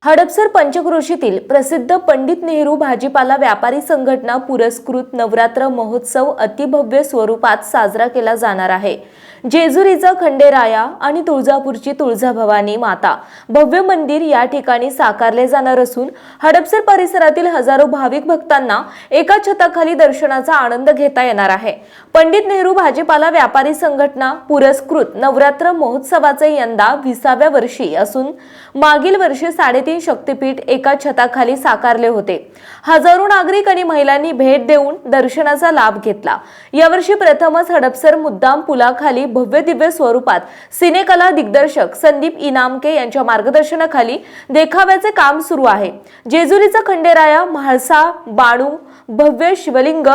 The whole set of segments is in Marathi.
हडपसर पंचक्रोशीतील प्रसिद्ध पंडित नेहरू भाजीपाला व्यापारी संघटना पुरस्कृत नवरात्र महोत्सव अतिभव्य स्वरूपात साजरा केला जाणार आहे। जेजुरीचा खंडेराया आणि तुळजापूरची तुळजाभवानी माता भव्य मंदिर या ठिकाणी साकारले जाणार असून हडपसर परिसरातील हजारो भाविक भक्तांना एका छताखाली दर्शनाचा आनंद घेता येणार आहे। पंडित नेहरू भाजीपाला व्यापारी संघटना पुरस्कृत नवरात्र महोत्सवाचे यंदा 20व्या वर्षी असून मागील वर्षी 3.5 शक्तीपीठ एका छताखाली साकारले होते। हजारो नागरिक आणि महिलांनी भेट देऊन दर्शनाचा लाभ घेतला। यावर्षी प्रथमच हडपसर मुद्दाम पुलाखाली भव्य दिव्य स्वरूपात सिनेकला दिग्दर्शक संदीप इनामके यांच्या मार्गदर्शनाखाली देखाव्याचे काम सुरू आहे। जेजुरीचा खंडेराया, म्हाळसा बाणू, भव्य शिवलिंग,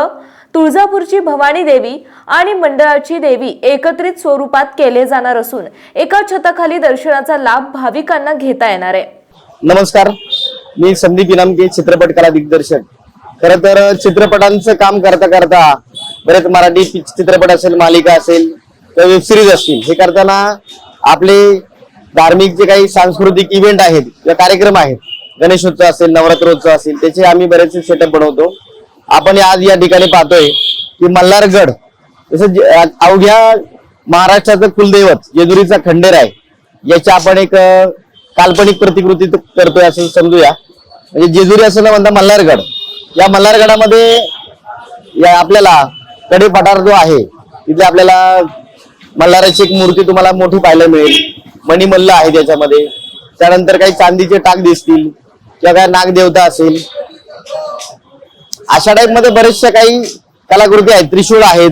तुळजापूरची भवानी देवी आणि मंडळाची देवी एकत्रित स्वरूपात केले जाणार असून एका छताखाली दर्शनाचा लाभ भाविकांना घेता येणार आहे। नमस्कार, मी संदीप इनामके, चित्रपट कला दिग्दर्शक। खरं तर चित्रपटांचं काम करता करता बरेच मराठी चित्रपट असेल, मालिका असेल, वेब सिरीज असतील, हे करताना आपले धार्मिक जे काही सांस्कृतिक इव्हेंट आहेत किंवा कार्यक्रम आहेत, गणेशोत्सव असेल, नवरात्रोत्सव असेल, त्याचे आम्ही बरेचसे सेटअप बनवतो। आपण आज या ठिकाणी पाहतोय की मल्हारगड जसं अवघ्या महाराष्ट्राचं कुलदैवत जेजुरीचा खंडेराय याची आपण एक काल्पनिक प्रतिकृती करतोय असं समजूया। म्हणजे जेजुरी असं न म्हणता मल्हारगड, या मल्हारगडामध्ये आपल्याला कडे पठार जो आहे तिथे आपल्याला मल्हाराची एक मूर्ती तुम्हाला मोठी पाहायला मिळेल। मणिमल्ल आहे त्याच्यामध्ये, त्यानंतर काही चांदीचे टाक दिसतील किंवा काय नागदेवता असेल, अशा टाईप मध्ये बरेचशा काही कलाकृती आहेत। त्रिशूळ आहेत,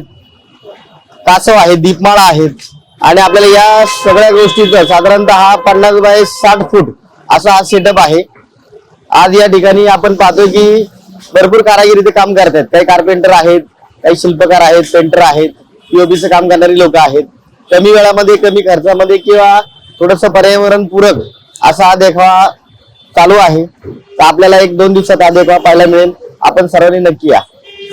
कासव आहेत, दीपमाळा आहेत आणि आपल्याला या सगळ्या गोष्टीचं साधारणतः 50 बाय 60 फूट असा हा सेटअप आहे। आज या ठिकाणी आपण पाहतोय की भरपूर कारागिरी इथे काम करतात। काही कार्पेंटर आहेत, काही शिल्पकार आहेत, पेंटर आहेत, पीओपीचं काम करणारी लोक आहेत। कमी वेळामध्ये, कमी खर्चामध्ये किंवा थोडस पर्यावरण पूरक असा हा देखावा चालू आहे। तर आपल्याला 1-2 दिवसात हा देखावा पाहायला मिळेल। आपण सर्वांनी नक्की या।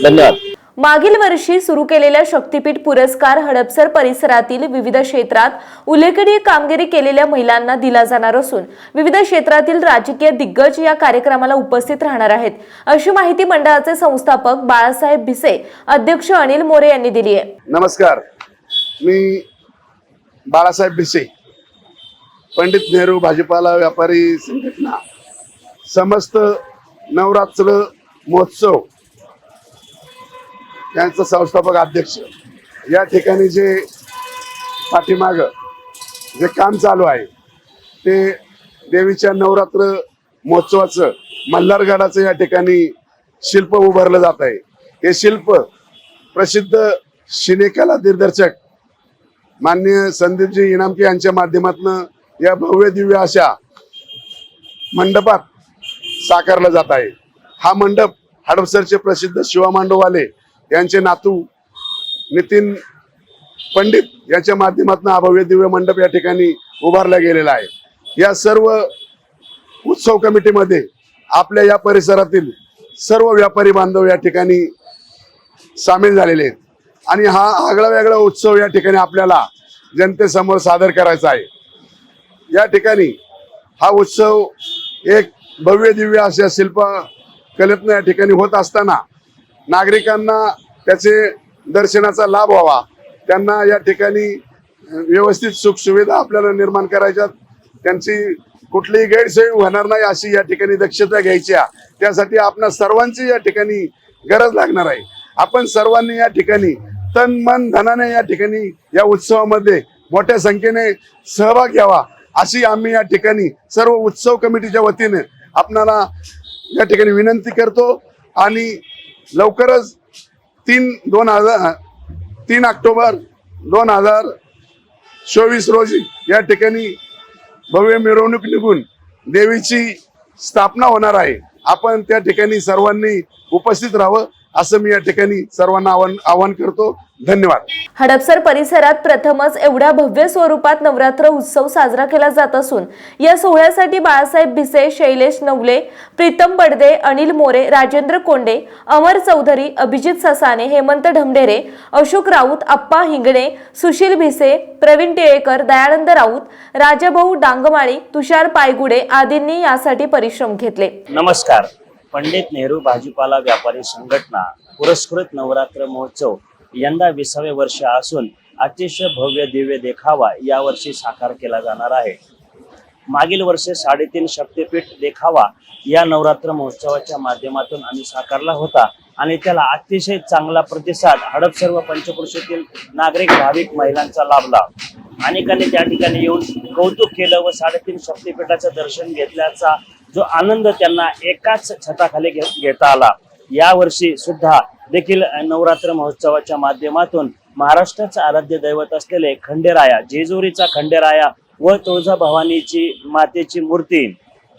धन्यवाद। मागील वर्षी सुरू केलेल्या शक्तीपीठ पुरस्कार हडपसर परिसरातील विविध क्षेत्रात उल्लेखनीय कामगिरी केलेल्या महिलांना दिला जाणार असून विविध क्षेत्रातील राजकीय दिग्गज या कार्यक्रमाला उपस्थित राहणार आहेत, अशी माहिती मंडळाचे संस्थापक बाळासाहेब भिसे, अध्यक्ष अनिल मोरे यांनी दिली आहे। नमस्कार, मी बाळासाहेब भिसे, पंडित नेहरू भाजीपाला व्यापारी संघटना समस्त नवरात्र महोत्सव यांचा संस्थापक अध्यक्ष। या ठिकाणी जे पाठीमाग जे काम चालू आहे ते देवीच्या नवरात्र महोत्सवाचं मल्हारगडाचं या ठिकाणी शिल्प उभारलं जात आहे। हे शिल्प प्रसिद्ध सिनेकला दिग्दर्शक माननीय संदीपजी इनामके यांच्या माध्यमातून या भव्य दिव्य अशा मंडपात साकारला जात आहे। हा मंडप हडपसरचे प्रसिद्ध शिवा मांडववाले यांचे नातू नितीन पंडित यांच्या माध्यमातून हा भव्य दिव्य मंडप या ठिकाणी उभारला गेलेला आहे। या सर्व उत्सव कमिटीमध्ये आपल्या या परिसरातील सर्व व्यापारी बांधव या ठिकाणी सामील झालेले आहेत आणि हा आगळा वेगळा उत्सव या ठिकाणी आपल्याला जनतेसमोर सादर करायचा आहे। या ठिकाणी हा उत्सव एक भव्य दिव्य अशा शिल्पकलेतून या ठिकाणी होत असताना नागरिकांना त्याचे दर्शनाचा लाभ व्हावा, त्यांना या ठिकाणी व्यवस्थित सुखसुविधा आपल्याला निर्माण करायच्यात, त्यांची कुठलीही गैरसोय होणार नाही अशी या ठिकाणी दक्षता घ्यायची आहे। त्यासाठी आपणा सर्वांची या ठिकाणी गरज लागणार आहे। आपण सर्वांनी या ठिकाणी तन मन धनाने या ठिकाणी या उत्सवामध्ये मोठ्या संख्येने सहभाग घ्यावा अशी आम्ही या ठिकाणी सर्व उत्सव कमिटीच्या वतीने आपणाला या ठिकाणी विनंती करतो आणि लवकरच 3 ऑक्टोबर 2024 रोजी या ठिकाणी भव्य मिरवणूक निघून देवीची स्थापना होणार आहे। आपण त्या ठिकाणी सर्वांनी उपस्थित राहावं असं मी या ठिकाणी सर्वांना आवाहन करतो. धन्यवाद. हडपसर परिसरात प्रथमच एवढ्या भव्य स्वरूपात नवरात्र उत्सव साजरा केला जात असून या सोहळ्यासाठी बाळासाहेब भिसे, शैलेश नवले, प्रीतम बडदे, अनिल मोरे, राजेंद्र कोंडे, अमर चौधरी, अभिजित ससाने, हेमंत ढमढेरे, अशोक राऊत, अप्पा हिंगणे, सुशील भिसे, प्रवीण टिळेकर, दयानंद राऊत, राजाभाऊ डांगमाळी, तुषार पायगुडे आदींनी यासाठी परिश्रम घेतले. नमस्कार. पंडित नेहरू भाजीपाला व्यापारी संघटना पुरस्कृत नवरात्र महोत्सव यंदा 20वे वर्ष असून अतिशय भव्य दिव्य देखावा यावर्षी साकार केला जाणार आहे. मागील वर्षी 3.5 शक्तीपीठ देखावा या नवरात्र महोत्सवाच्या माध्यमातून आम्ही साकारला होता आणि त्याला अतिशय चांगला प्रतिसाद हडपसर व पंचक्रोशीतील नागरिक भाविक महिलांचा लाभला. अनेकांनी त्या ठिकाणी येऊन कौतुक केलं व 3.5 शक्तीपीठाचं दर्शन घेतल्याचा जो आनंद त्यांना एकाच छताखाली घेता आला. यावर्षी सुद्धा देखील नवरात्र महोत्सवाच्या माध्यमातून महाराष्ट्राचं आराध्य दैवत असलेले खंडेराया, जेजुरीचा खंडेराया व तुळजाभवानीची मातेची मूर्ती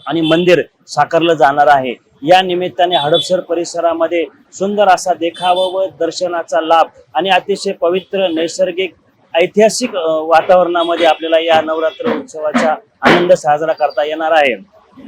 आणि मंदिर साकारलं जाणार आहे. या निमित्ताने हडपसर परिसरामध्ये सुंदर असा देखावा व दर्शनाचा लाभ आणि अतिशय पवित्र नैसर्गिक ऐतिहासिक वातावरणामध्ये आपल्याला या नवरात्र उत्सवाचा आनंद साजरा करता येणार आहे.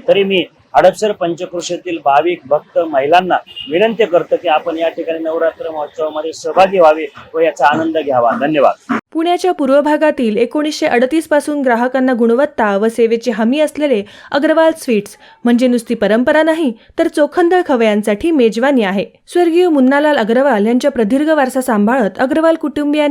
तरी मी हडपसर पंचक्रोशीतील भाविक भक्त महिलांना विनंती करतो की आपण या ठिकाणी नवरात्र महोत्सवामध्ये सहभागी व्हावे व याचा आनंद घ्यावा. धन्यवाद. पुण्याच्या पूर्व भागातील 1938 पासून ग्राहकांना गुणवत्ता व सेवेची हमी असलेले अग्रवाल स्वीट्स म्हणजे नुसती परंपरा नाही तर चोखंदळ खवयांसाठी मेजवानी आहे. स्वर्गीय मुन्नालाल अग्रवाल यांच्या प्रदीर्घ वारसा सांभाळत अग्रवाल कुटुंबियांनी